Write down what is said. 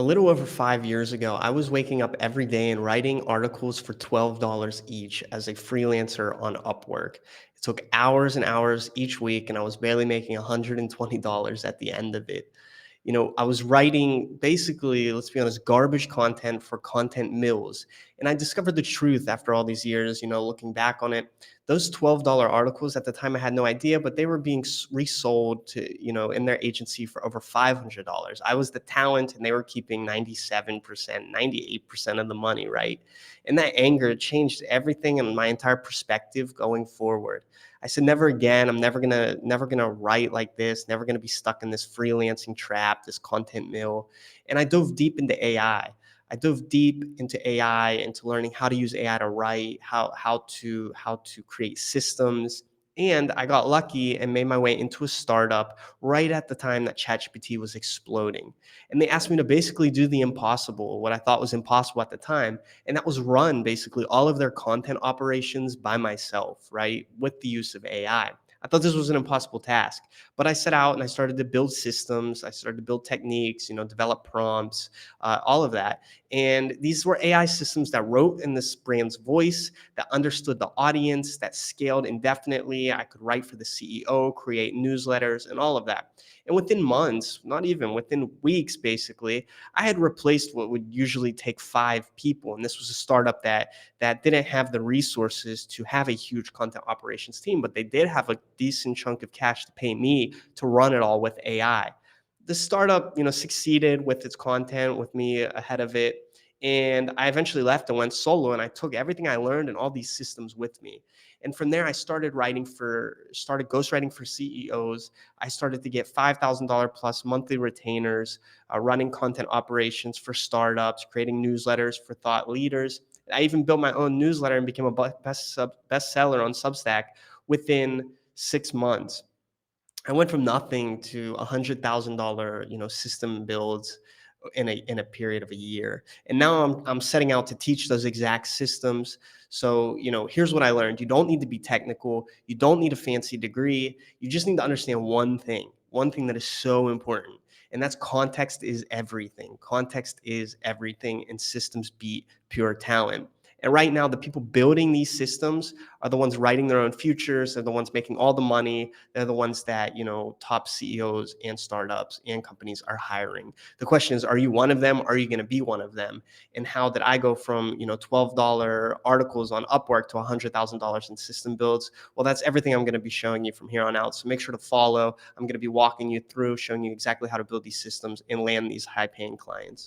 A little over 5 years ago, I was waking up every day and writing articles for $12 each as a freelancer on Upwork. It took hours and hours each week, and I was barely making $120 at the end of it. I was writing basically, let's be honest, garbage content for content mills. And I discovered the truth after all these years, looking back on it. Those $12 articles at the time, I had no idea, but they were being resold to, in their agency for over $500. I was the talent and they were keeping 97%, 98% of the money, right? And that anger changed everything and my entire perspective going forward. I said, never again. I'm never gonna write like this, never gonna be stuck in this freelancing trap, this content mill. And I dove deep into AI. I dove deep into AI, into learning how to use AI to write, how to create systems. And I got lucky and made my way into a startup right at the time that ChatGPT was exploding. And they asked me to basically do the impossible, what I thought was impossible at the time. And that was run basically all of their content operations by myself, right? With the use of AI. I thought this was an impossible task, but I set out and I started to build systems. I started to build techniques, develop prompts, all of that. And these were AI systems that wrote in this brand's voice, that understood the audience, that scaled indefinitely. I could write for the CEO, create newsletters, and all of that. And within months, not even within weeks, basically, I had replaced what would usually take 5 people. And this was a startup that didn't have the resources to have a huge content operations team, but they did have a decent chunk of cash to pay me to run it all with AI. The startup, succeeded with its content, with me ahead of it. And I eventually left and went solo, and I took everything I learned and all these systems with me. And from there, I started ghostwriting for CEOs. I started to get $5,000 plus monthly retainers, running content operations for startups, creating newsletters for thought leaders. I even built my own newsletter and became a bestseller on Substack within 6 months. I went from nothing to $100,000, system builds in a period of a year. And now I'm setting out to teach those exact systems. So, here's what I learned. You don't need to be technical. You don't need a fancy degree. You just need to understand one thing that is so important. And that's context is everything. Context is everything, and systems beat pure talent. And right now, the people building these systems are the ones writing their own futures. They're the ones making all the money. They're the ones that, top CEOs and startups and companies are hiring. The question is, are you one of them? Are you going to be one of them? And how did I go from, $12 articles on Upwork to $100,000 in system builds? Well, that's everything I'm going to be showing you from here on out. So make sure to follow. I'm going to be walking you through, showing you exactly how to build these systems and land these high paying clients.